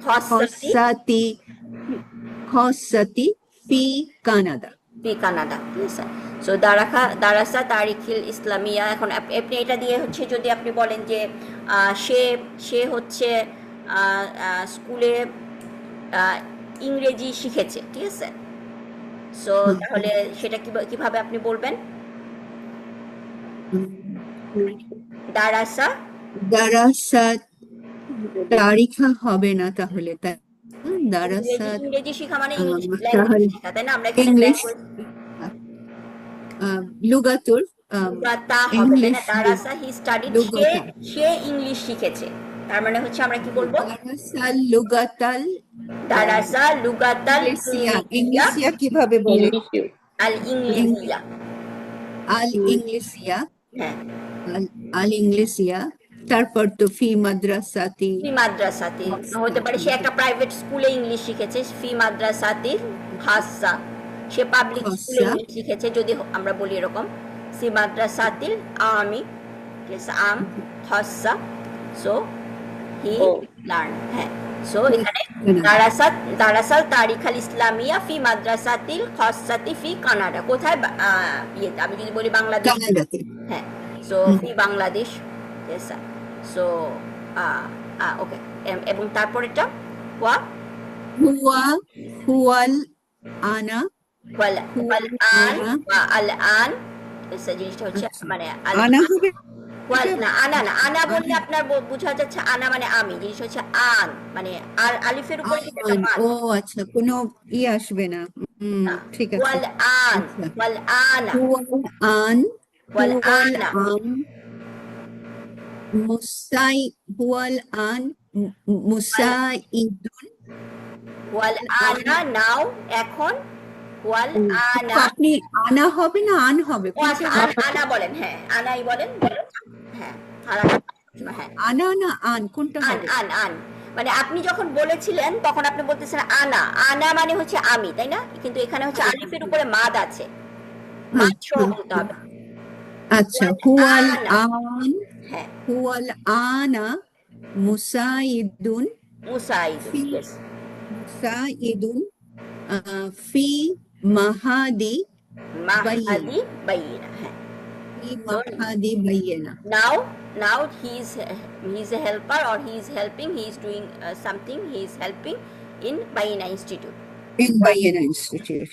Speaker 5: খসাতি খসাতি ফি কানাডা
Speaker 1: ফি কানাডা, ঠিক আছে। সো দারাসা তারিখিল ইসলামিয়া, এখন আপনি এটা দিয়ে হচ্ছে যদি আপনি বলেন যে সে সে হচ্ছে স্কুলে ইংরেজি শিখেছে, ঠিক আছে। সো তাহলে সেটা কিভাবে আপনি বলবেন? দারাসা
Speaker 5: দারাসাত তারিখা হবে না তাহলে তাই দারাসাত
Speaker 1: ইংরেজি শিখা মানে ইংলিশ
Speaker 5: তাহলে
Speaker 1: ল্যাঙ্গুয়েজ শেখা, তাই না? আমরা এখানে
Speaker 5: ইংলিশ
Speaker 1: ল্যাঙ্গুয়েজ
Speaker 5: লুগাতুর
Speaker 1: তা হবে, তাই
Speaker 5: ইংলিশ
Speaker 1: না? দারাসা হি স্টাডিড,
Speaker 5: লুগাতা
Speaker 1: সে ইংলিশ শিখেছে, তার মানে হচ্ছে আমরা কি বলবো?
Speaker 5: দারাসাল লুগাতাল
Speaker 1: দারাসা লুগাতাল
Speaker 5: ইংলিশিয়া কিভাবে বলে
Speaker 1: আল ইংলিশিয়া।
Speaker 5: আল ইংলিশিয়া
Speaker 1: হ্যাঁ,
Speaker 5: আল ইংলিশিয়া তারপর তো ফি মাদ্রাসাতি
Speaker 1: ফি মাদ্রাসাতি হতে পারে সে একটা প্রাইভেট স্কুলে ইংলিশ শিখেছে, ফি মাদ্রাসাতি খাসা সে পাবলিক স্কুলে
Speaker 5: খাসা।
Speaker 1: ইংলিশ শিখেছে, যদি আমরা বলি এরকম ফি মাদ্রাসাতিল আমি, আম খাসা, সো হি লার্ন। হ্যাঁ, সো এখানে দারাসাল তারিখাল ইসলামিয়া ফি মাদ্রাসাতিল খাসাতি ফি কানাডা, কোথায়? ইয়েতে আমি যদি বলি বাংলাদেশ,
Speaker 5: কানাডাতে
Speaker 1: হ্যাঁ, সো ফি বাংলাদেশ, সো ওকে। এবং তারপরেটা ওয়া
Speaker 5: হুয়া হুয়াল আনা
Speaker 1: ওয়াল আন ওয়া আল আন, জিনিসটা হচ্ছে মানে
Speaker 5: আনা হবে
Speaker 1: আনা বললে আপনার বোঝা যাচ্ছে আনা মানে আমি, জিনিস হচ্ছে আন মানে আলিফের উপরে কিন্তু একটা মান।
Speaker 5: ও আচ্ছা কোনো আসবে না ঠিক আছে
Speaker 1: ওয়াল আন
Speaker 5: আচ্ছা
Speaker 1: ওয়াল আনা
Speaker 5: হুয়াল আন
Speaker 1: ওয়াল
Speaker 5: হুয়াল
Speaker 1: আনা
Speaker 5: আন মুসাই হুয়াল আন মুসাইদুন
Speaker 1: ওয়াল আনা নাও, এখন ওয়াল আনা।
Speaker 5: আপনি আনা হবে না আন হবে
Speaker 1: ও আচ্ছা, আনা বলেন, হ্যাঁ আনাই বলেন, হ্যাঁ হ্যাঁ
Speaker 5: আনা না আন কোনটা
Speaker 1: আন
Speaker 5: হবে
Speaker 1: আন আন মানে আপনি যখন বলেছিলেন তখন আপনি বলতেছেন আনা, আনা মানে হচ্ছে আমি, তাই না? কিন্তু এখানে হচ্ছে আলিফের উপরে মাদ আছে, মাদ সহ বলতে হবে।
Speaker 5: আচ্ছা হুয়াল আন
Speaker 1: হ্যাঁ,
Speaker 5: হুয়াল আনা মুসাইদুন
Speaker 1: মুসাইদুন,
Speaker 5: ফি
Speaker 1: yes,
Speaker 5: মুসাইদুন ফি মাহাদি
Speaker 1: মাহাদি বাইয়িনা, হ্যাঁ।
Speaker 5: ফি মাহাদি বাইয়িনা
Speaker 1: Now he is a helper, or he is helping, he is doing something, he is helping in Bayina Institute.
Speaker 5: in Bayana Institute.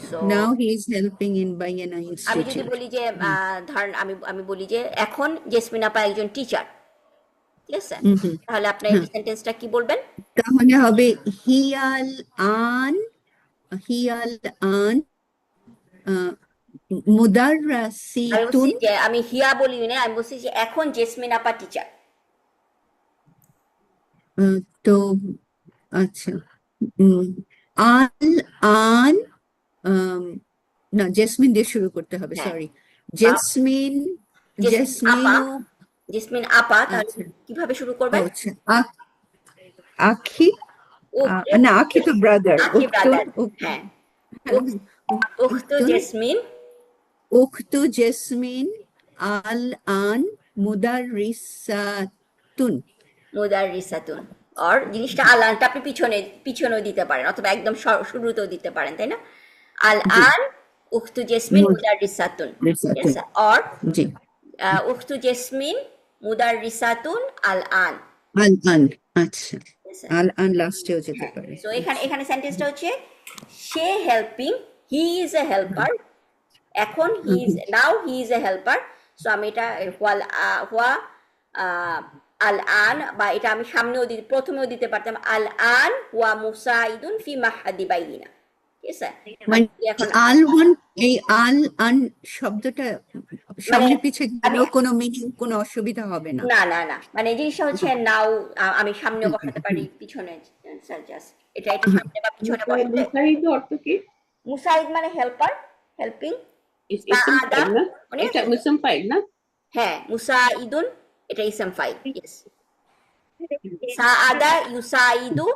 Speaker 1: So,
Speaker 5: now he is helping in Bayana
Speaker 1: আমি যদি
Speaker 5: Institute.
Speaker 1: বলি যে ধরেন আমি বলি যে এখন জেসমিন আপা একজন টিচার, ঠিক আছে, তাহলে আপনার এই সেন্টেন্সটা কি বলবেন?
Speaker 5: তাহলে হবে হিয়াল আন মুদাররাসিতুন
Speaker 1: আমি হিয়া বলি না, আমি বলছি যে এখন জেসমিন আপা টিচার।
Speaker 5: তো আচ্ছা আল আন না জেসমিন দিয়ে শুরু করতে হবে
Speaker 1: হ্যাঁ।
Speaker 5: সরি জেসমিন
Speaker 1: জেসমিন আপা, তাহলে
Speaker 5: আচ্ছা।
Speaker 1: কিভাবে শুরু করবেন?
Speaker 5: আচ্ছা আখি না আখি তো ব্রাদার
Speaker 1: আখি ব্রাদার, হ্যাঁ, উখতু জেসমিন
Speaker 5: উখতু জেসমিন আল আন মুদাররিসাতুন
Speaker 1: আর জিনিসটা আলানটা আপনি পিছনেও দিতে পারেন, অথবা একদম শুরুতেও দিতে পারেন, তাই না? আল আন উখতু জেসমিন মুদাররিসাতুন, আর
Speaker 5: জি
Speaker 1: উখতু জেসমিন মুদাররিসাতুন আল আন।
Speaker 5: আচ্ছা আল আন লাস্টেও যেতে পারে
Speaker 1: সো এখানে সেন্টেন্সটা হচ্ছে সে helping, he is a helper, এখন now he is a helper. So আমি এটা হুয়া আল আন, বা এটা আমি সামনেও প্রথমেও দিতে পারতাম, আল আন হুয়া মুসাইদুন ফি মাহাদি বাইয়িনা, ঠিক আছে।
Speaker 5: মানে
Speaker 1: এখন
Speaker 5: এই আল আন শব্দটা সামনে পিছে
Speaker 1: আমি
Speaker 5: গেলেও কোনো মিনিং কোনো অসুবিধা হবে না।
Speaker 1: না না না মানে জিনিসটা হচ্ছে নাও আমি সামনে বসাতে পারি পিছনে জাস্ট এটা সামনে বা পিছনে বসাতে।
Speaker 3: মুসাহিদ অর্থ কি?
Speaker 1: মুসাইদ মানে হেল্পার, হেল্পিং।
Speaker 3: ইসম
Speaker 1: সাআদা
Speaker 3: ফাইল না,
Speaker 1: মানে
Speaker 3: এটা ইসম ফাইল না?
Speaker 1: হ্যাঁ মুসাইদুন এটা ইসম ফাইল। ইয়েস, সাআদা ইউসাইদু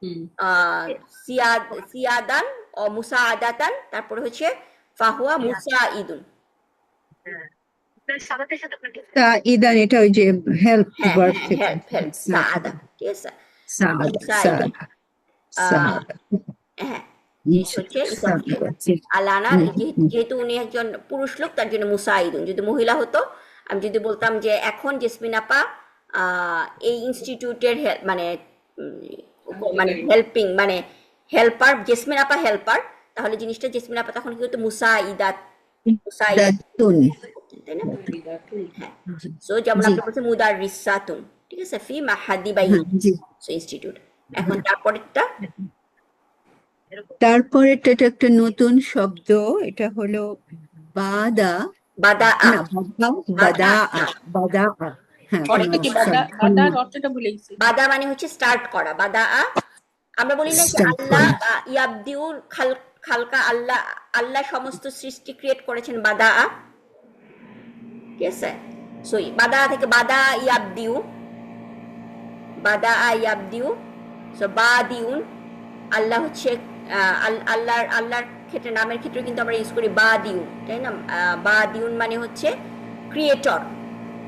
Speaker 3: হুম।
Speaker 1: সিয়াদান ও মুসাআদাতান, তারপরে হচ্ছে ফাহুয়া মুসাইদুন।
Speaker 5: তা ইদান এটা ওই যে হেল্প
Speaker 1: হ্যাঁ
Speaker 5: ভার্ব
Speaker 1: হ্যাঁ
Speaker 5: থেকে
Speaker 1: হেল্প সাআদা, ঠিক আছে।
Speaker 5: সাদা
Speaker 1: মুসাইদুন
Speaker 5: সাদা সাদা
Speaker 1: হ্যাঁ
Speaker 5: ইসম
Speaker 1: হচ্ছে ইসম ফাইল।
Speaker 5: সাদা জি।
Speaker 1: আলানার যেহেতু উনি একজন পুরুষ লোক তার জন্য মুসাইদুন। যদি মহিলা হতো আমি যদি বলতাম যে এখন জেসমিন আপা এই ইনস্টিটিউটের মানে মানে হেল্পিং মানে হেল্পার, জেসমিন আপা হেল্পার, তাহলে জিনিসটা জেসমিন আপা তখন কি হতো মুসাইদাত, মুসাইদাত,
Speaker 5: দাতুন
Speaker 1: তাই না? হ্যাঁ
Speaker 5: জি
Speaker 1: সো যেমন
Speaker 5: জি
Speaker 1: আপনি বলছেন মুদাররিসাতুন, ঠিক আছে, ফি মাহাদি বাই
Speaker 5: হ্যাঁ জি।
Speaker 1: ইনস্টিটিউট। এখন তারপরেরটা
Speaker 5: তারপরেরটা এটা একটা নতুন শব্দ, এটা হলো বাদা
Speaker 1: বাদা
Speaker 5: না বাদা বাদা হ্যাঁ কোনো
Speaker 3: অর্থ কি? বাদা,
Speaker 5: শব্দ
Speaker 3: বাদার অর্থটা ভুলে গেছি।
Speaker 1: বাদা মানে হচ্ছে স্টার্ট করা, বাদা আমরা বলি না যে
Speaker 5: Start
Speaker 1: আল্লাহ
Speaker 5: করা।
Speaker 1: ইয়াবদিউল খালকা, আল্লাহ আল্লাহ সমস্ত সৃষ্টি ক্রিয়েট করেছেন বাদা, ঠিক আছে। সো বাদা থেকে বাদা ইয়াবদিউ, বাদা ইয়াবদিউ, সো বাদিউন। আল্লাহ হচ্ছে আল্লাহর ক্ষেত্রে, নামের ক্ষেত্রে কিন্তু আমরা ইউজ করি বাদিউন, তাই না? বাদিউন মানে হচ্ছে ক্রিয়েটর,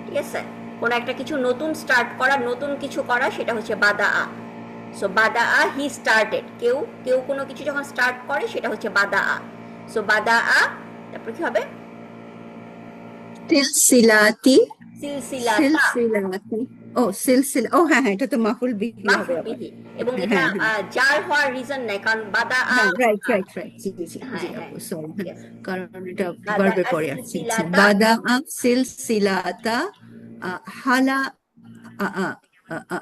Speaker 1: ঠিক আছে। কোনো একটা কিছু নতুন স্টার্ট করা, নতুন কিছু করা, সেটা হচ্ছে বাদা। সো বাদা হি স্টার্টেড, কেউ কোনো কিছু যখন স্টার্ট করে সেটা হচ্ছে বাদা। সো বাদা তারপর কি হবে?
Speaker 5: সিলসিলাতি
Speaker 1: সিলসিলাতা,
Speaker 5: সিলসিলাতি ও সিলসিলা ও হ্যাঁ হ্যাঁ এটা তো মাফুল বিহি হবে
Speaker 1: মাফুল
Speaker 5: আবার।
Speaker 1: বিহি। এবং
Speaker 5: হ্যাঁ
Speaker 1: এটা
Speaker 5: হ্যাঁ
Speaker 1: জার হওয়ার রিজন নাই, কারণ বাদা
Speaker 5: হ্যাঁ রাইট রাইট রাইট জি জি জি
Speaker 1: হ্যাঁ হ্যাঁ
Speaker 5: আপু সরি হ্যাঁ
Speaker 1: yes,
Speaker 5: কারণ এটা
Speaker 1: বাদা
Speaker 5: ভার্বে পরে আসছে।
Speaker 1: সিলসিলাতা,
Speaker 5: বাদা সিলসিলাতা হালা আ, আ, আ, আ,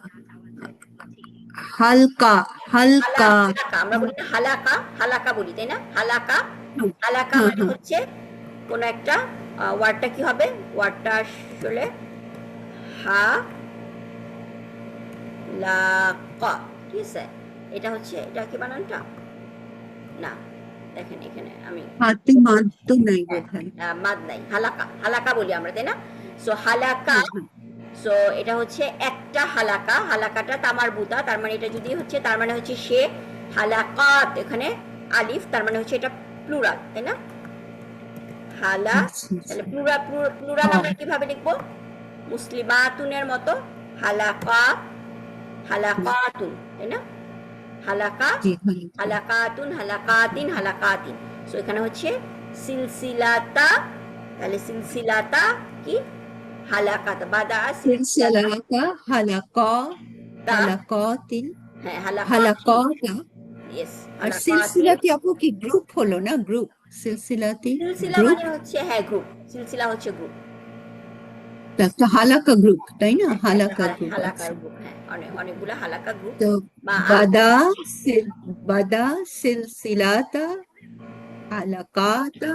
Speaker 5: হালকা হালকা
Speaker 1: হালাকা আমরা বলি না, হালাকা, হালাকা বলি, তাই না? হালাকা, হালাকা
Speaker 5: হ্যাঁ
Speaker 1: মানে
Speaker 5: হ্যাঁ
Speaker 1: হচ্ছে কোন একটা ওয়ার্ডটা কি হবে? ওয়ার্ডটা আসলে হা লাকা, ঠিক আছে। এটা হচ্ছে, এটা কি বানানটা না, দেখেন এখানে আমি
Speaker 5: হাতে মাদ তো নাই বোধ হয়।
Speaker 1: মাদ নাই, হালাকা, হালাকা বলি আমরা, তাই না? সো হালাকা,
Speaker 5: হ্যাঁ হ্যাঁ
Speaker 1: সো এটা হচ্ছে একটা হালাকা, হালাকাটা তামার বুতা, তার মানে এটা যদি হচ্ছে, তার মানে হচ্ছে সে হালাকাত, এখানে আলিফ, তার মানে হচ্ছে এটা প্লুরাল, তাই না? হালা,
Speaker 5: আচ্ছা আচ্ছা
Speaker 1: তাহলে প্লুরাল আমরা কিভাবে লিখবো? মুসলিমাতুনের মতো, হালাকা, হালাকাতুন, তাই না? হালাকা,
Speaker 5: জি হ্যাঁ
Speaker 1: হালাকাতুন, হালাকাতিন, হালাকাতিন। সো এখানে হচ্ছে সিলসিলাতা, তাহলে সিলসিলাতা কি? হালাকাত, বাদা
Speaker 5: সিলসিলাতা হালাকা হালাকাতিন
Speaker 1: হ্যাঁ হালাকাত,
Speaker 5: হালাকাতা
Speaker 1: ইয়েস
Speaker 5: আর
Speaker 1: হালাকাতিন।
Speaker 5: সিলসিলাতি আপু কি গ্রুপ হলো না? গ্রুপ সিলসিলাতি
Speaker 1: সিলসিলা
Speaker 5: গ্রুপ
Speaker 1: মানে হচ্ছে হ্যাঁ গ্রুপ, সিলসিলা হচ্ছে গ্রুপ,
Speaker 5: একটা হালাকা গ্রুপ তাই না? হালাকা গ্রুপ
Speaker 1: হালাকার
Speaker 5: আছে।
Speaker 1: গ্রুপ, হ্যাঁ অনেকগুলো হালাকা গ্রুপ।
Speaker 5: তো
Speaker 1: বা
Speaker 5: বাদা সিলসিলাতা হালাকাতা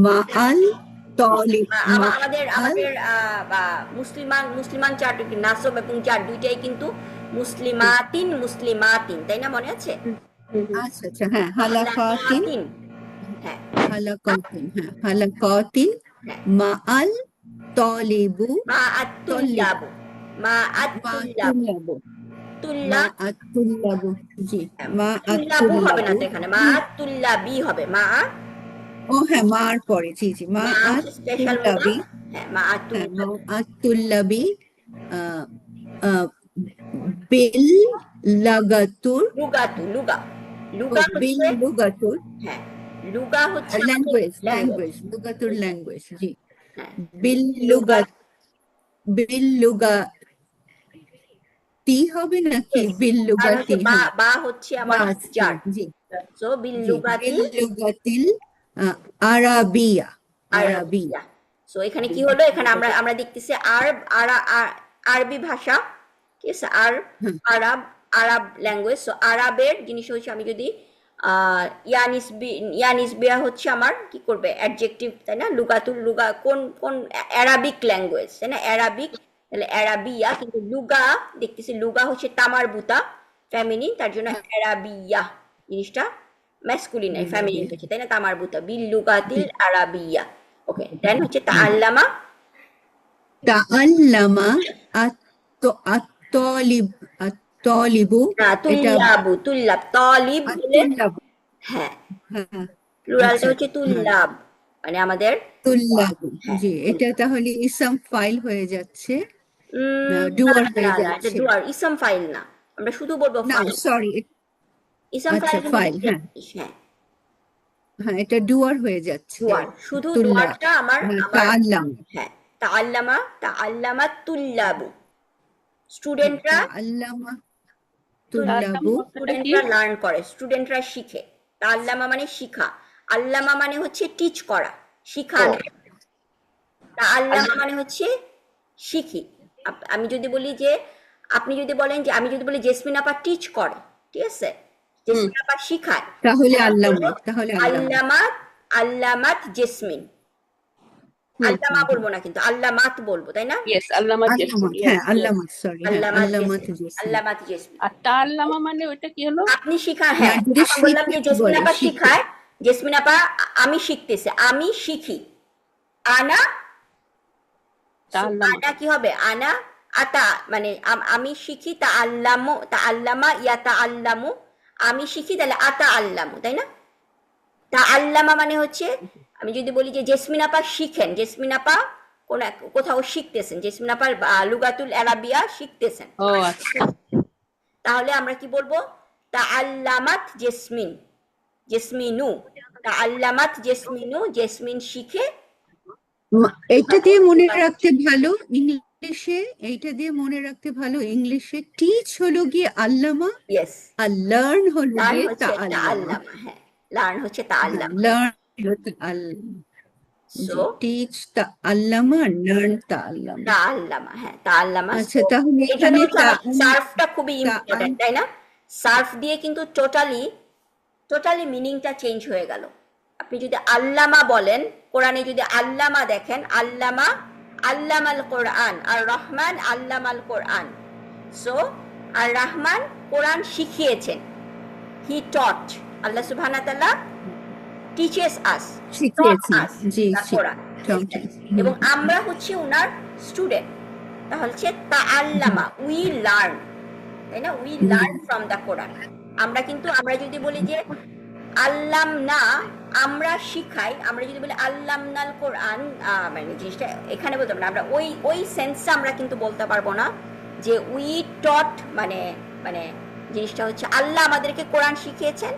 Speaker 5: মাআল তলিব
Speaker 1: আমাদের আমাদের মুসলিমান চার, নাসব এবং চার দুইটাই কিন্তু মুসলিমাতিন, মুসলিমাতিন, তাই না? মনে আছে?
Speaker 5: আচ্ছা আচ্ছা হ্যাঁ হালাকাতিন
Speaker 1: হালাকাতিন, হ্যাঁ
Speaker 5: হালাকাতিন হ্যাঁ হালাকাতিন
Speaker 1: হ্যাঁ
Speaker 5: মাআল তলিবু
Speaker 1: মা আতুল্লাবু, মা আতুল্লাবু,
Speaker 5: তুল্লাবু
Speaker 1: তুল্লা
Speaker 5: তুল্লাবু জি
Speaker 1: তুল্লাবু হবে না তো,
Speaker 5: তুল্লাবু
Speaker 1: এখানে মা আতুল্লাবি হবে, মা
Speaker 5: ও হ্যাঁ মার পরে জি জি
Speaker 1: মা হচ্ছে স্পেশাল
Speaker 5: তুল্লাবি
Speaker 1: হ্যাঁ মা
Speaker 5: হ্যাঁ
Speaker 1: আতুল্লাবি,
Speaker 5: তুল্লাবি বিল লাগাতুর
Speaker 1: লুগাতু, লুগা
Speaker 5: ও
Speaker 1: লুগা
Speaker 5: বিল
Speaker 1: হচ্ছে
Speaker 5: লুগাতুর
Speaker 1: হ্যাঁ লুগা হচ্ছে
Speaker 5: ল্যাঙ্গুয়েজ
Speaker 1: ল্যাঙ্গুয়েজ,
Speaker 5: লুগাতুর ল্যাঙ্গুয়েজ জি
Speaker 1: হ্যাঁ
Speaker 5: বিল লুগাতি হবে নাকি বিল
Speaker 1: কারণ হচ্ছে
Speaker 5: লুগাতি হ্যাঁ
Speaker 1: বা হচ্ছে আমার
Speaker 5: বাস
Speaker 1: জার,
Speaker 5: জি
Speaker 1: সো বিল
Speaker 5: জি
Speaker 1: লুগাতি
Speaker 5: বিল লুগাতিল আরাবিয়া আরাবিয়া
Speaker 1: আরবিয়া। সো এখানে কি হলো? এখানে আমরা দেখতেছি আরবি ভাষা, ঠিক আছে,
Speaker 5: হুম,
Speaker 1: আরব ল্যাঙ্গুয়েজ। সো আরবের জিনিস হচ্ছে, আমি যদি ইয়ানিসবিয়া হচ্ছে আমার কি করবে অ্যাডজেক্টিভ, তাই না? লুগা কোন কোন অ্যারাবিক ল্যাঙ্গুয়েজ, তাই না? অ্যারাবিক, তাহলে অ্যারাবিয়া, কিন্তু লুগা দেখতেছি লুগা হচ্ছে তামার বুতা ফ্যামিলিন, তার জন্য অ্যারাবিয়া জিনিসটা ম্যাসকুলিন ফ্যামিলিন হচ্ছে, তাই না? তামার বুতা বিল লুগাতিল আরাবিয়া। ওকে, দেন হচ্ছে তাআল্লামা,
Speaker 5: তাআল্লামা আত-তলিব, আত-তলিবু,
Speaker 1: না
Speaker 5: এটা
Speaker 1: তুল্লাব তালিব বলে,
Speaker 5: আত-তুল্লাব,
Speaker 1: হ্যাঁ
Speaker 5: হ্যাঁ,
Speaker 1: প্লুরালটা
Speaker 5: আচ্ছা,
Speaker 1: হচ্ছে
Speaker 5: হ্যাঁ,
Speaker 1: তুল্লাব, মানে আমাদের
Speaker 5: তুল্লাবু,
Speaker 1: হ্যাঁ
Speaker 5: জি, এটা তাহলে ইসম ফাইল হয়ে যাচ্ছে,
Speaker 1: না
Speaker 5: ডুয়ার
Speaker 1: না
Speaker 5: হয়ে
Speaker 1: না না, এটা
Speaker 5: যাচ্ছে।
Speaker 1: ডুয়ার, ইসম ফাইল না, আমরা শুধু বলবো
Speaker 5: না,
Speaker 1: ফাইল।
Speaker 5: সরি,
Speaker 1: ইসম
Speaker 5: আচ্ছা,
Speaker 1: ফাইল কিন্তু
Speaker 5: ফাইল,
Speaker 1: দুইটা
Speaker 5: হ্যাঁ,
Speaker 1: জিনিস, হ্যাঁ
Speaker 5: হ্যাঁ, এটা ডুয়ার হয়ে যাচ্ছে,
Speaker 1: ডুয়ার, শুধু
Speaker 5: তুল্লা,
Speaker 1: ডুয়ারটা আমার
Speaker 5: হ্যাঁ,
Speaker 1: আমার
Speaker 5: তাআল্লামা,
Speaker 1: হ্যাঁ তাআল্লামা তুল্লাবু, স্টুডেন্টরা
Speaker 5: তাআল্লামা
Speaker 3: তাআল্লাম
Speaker 5: তুল্লাবু,
Speaker 3: অর্থটা কি?
Speaker 1: স্টুডেন্টরা লার্ন করে, স্টুডেন্টরা শিখে। তাআল্লামা মানে শিখা, আল্লামা মানে হচ্ছে টিচ করা, শিখানো। তাআল্লামা মানে হচ্ছে শিখি। আমি যদি বলি যে, আপনি যদি বলেন যে, আমি যদি বলি জেসমিন আপা টিচ করে, ঠিক আছে, জেসমিন আপা শিখায়,
Speaker 5: তাহলে
Speaker 1: তাহলে
Speaker 5: আল্লামা,
Speaker 1: বলবো
Speaker 5: তাহলে আল্লামা,
Speaker 1: আল্লামাত, আল্লামাত জেসমিন। আল্লামা বলবো না, কিন্তু আল্লামাত বলবো, তাই না?
Speaker 3: ইয়েস, আল্লামা
Speaker 5: আল্লামা,
Speaker 3: জেসমিন,
Speaker 5: হ্যাঁ,
Speaker 3: ইয়েস,
Speaker 5: আল্লামা, সরি, হ্যাঁ,
Speaker 1: আল্লামাত
Speaker 5: আল্লামাত
Speaker 1: জেসমিন,
Speaker 5: জেসমিন।
Speaker 1: আল্লামাত জেসমিন।
Speaker 3: আর তাআল্লামা মানে ওইটা কি হলো?
Speaker 1: আপনি শিখান,
Speaker 5: না,
Speaker 1: হ্যাঁ,
Speaker 5: যদি
Speaker 1: এখন বললাম যে
Speaker 5: শিখতে
Speaker 1: জেসমিন
Speaker 5: বলে,
Speaker 1: আপা
Speaker 5: শিখতে,
Speaker 1: শিখায়, জেসমিন আপা আমি শিখতেছে, আমি শিখি, আনা,
Speaker 3: তাআল্লামা,
Speaker 1: আনা কি হবে? আনা আতা, মানে আমি শিখি, তাআল্লামু, তাআল্লামা ইয়াতাআল্লামু, আমি শিখি, তাহলে আতাআল্লামু, তাই না? তাআল্লামা মানে হচ্ছে, আমি যদি বলি যে জেসমিন আপা শিখেন, জেসমিন আপা কোথাও শিখতেছেন, জেসমিন আপা লুগাতুল আরাবিয়া শিখতেছেন,
Speaker 3: ও আচ্ছা,
Speaker 1: তাহলে আমরা কি বলবো? তাআল্লামাত জেসমিন, জেসমিনু, তাআল্লামাত জেসমিনু, জেসমিন শিখে।
Speaker 5: এইটা দিয়ে মনে রাখতে ভালো ইংলিশে, এইটা দিয়ে মনে রাখতে ভালো ইংলিশে, টিচ হলো গিয়ে আল্লামা,
Speaker 1: ইয়েস,
Speaker 5: আর লার্ন হলো
Speaker 1: লার্ন
Speaker 5: গিয়ে
Speaker 1: হচ্ছে
Speaker 5: তাআল্লামা,
Speaker 1: তাআল্লামা, হ্যাঁ লার্ন হচ্ছে তাআল্লামা।
Speaker 5: লার্ন হলো তাআল্লামা,
Speaker 1: সো
Speaker 5: জি, টিচ তাআল্লামা, লার্ন তাআল্লামা।
Speaker 1: তাআল্লামা, হ্যাঁ তাআল্লামা।
Speaker 5: আচ্ছা, তাহলে
Speaker 1: এই জন্য
Speaker 5: এখানে
Speaker 1: হচ্ছে আমার সার্ফটা খুবই
Speaker 5: তা
Speaker 1: ইম্পর্টেন্ট, তাই না? সার্ফ দিয়ে কিন্তু টোটালি মিনিংটা চেঞ্জ হয়ে গেল। আপনি যদি আল্লামা বলেন, কোরআনে যদি আল্লামা দেখেন, আল্লামা, আল্লামাল কোরআন, আর রহমান আল্লামাল কোরআন। সো আর রহমান কোরআন শিখিয়েছেন, হি টট, আল্লাহ সুবহানাহু ওয়া তাআলা টিচেস আস,
Speaker 5: শিখিয়েছেন, জি,
Speaker 1: কোরআন, এবং আমরা হচ্ছে উনার স্টুডেন্ট। তাহলে হচ্ছে তাআল্লামা, উই লার্ন, তাই না? উই লার্ন ফ্রম দ্য কোরআন। আমরা যদি বলি যে আল্লাম না, আমরা শিখাই, আমরা যদি বলি আল্লামনাল কোরআন, মানে জিনিসটা এখানে বলতে পারবো না, আমরা ওই সেন্সে আমরা কিন্তু বলতে পারবো না যে উই টট, মানে মানে জিনিসটা হচ্ছে আল্লাহ আমাদেরকে কোরআন শিখিয়েছেন,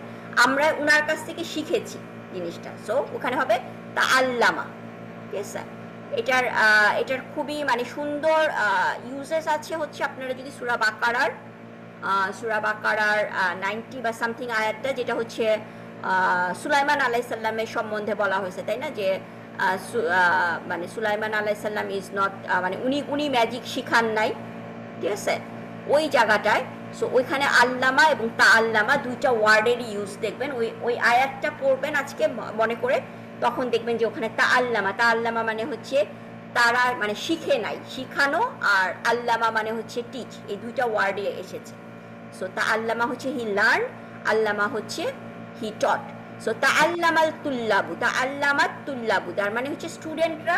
Speaker 1: আমরা উনার কাছ থেকে শিখেছি জিনিসটা। সো ওখানে হবে তাআল্লামা, ঠিক আছে? এটার খুবই মানে সুন্দর ইউজেস আছে, হচ্ছে আপনারা যদি সূরা বাকারার 90 বা সামথিং আয়াতটা, যেটা হচ্ছে সুলাইমান আলাইহিস সালামের সম্বন্ধে বলা হয়েছে, তাই না? যে মানে সুলাইমান আলাইহিস সালাম ইজ নট, মানে উনি ম্যাজিক শিখান নাই, ঠিক আছে? ওই জায়গাটায়, সো ওইখানে আল্লামা এবং তাআল্লামা দুইটা ওয়ার্ডেরই ইউজ দেখবেন। ওই আয়াতটা পড়বেন আজকে মনে করে, তখন দেখবেন যে ওখানে তাআল্লামা মানে হচ্ছে তারা মানে শিখে নাই, শিখানো, আর আল্লামা মানে হচ্ছে টিচ, এই দুইটা ওয়ার্ডে এসেছে। সো তাআল্লামা হচ্ছে হি লার্ন, আল্লামা হচ্ছে হি টট। সো তাআল্লামাত তুল্লাবু, তার মানে হচ্ছে স্টুডেন্টরা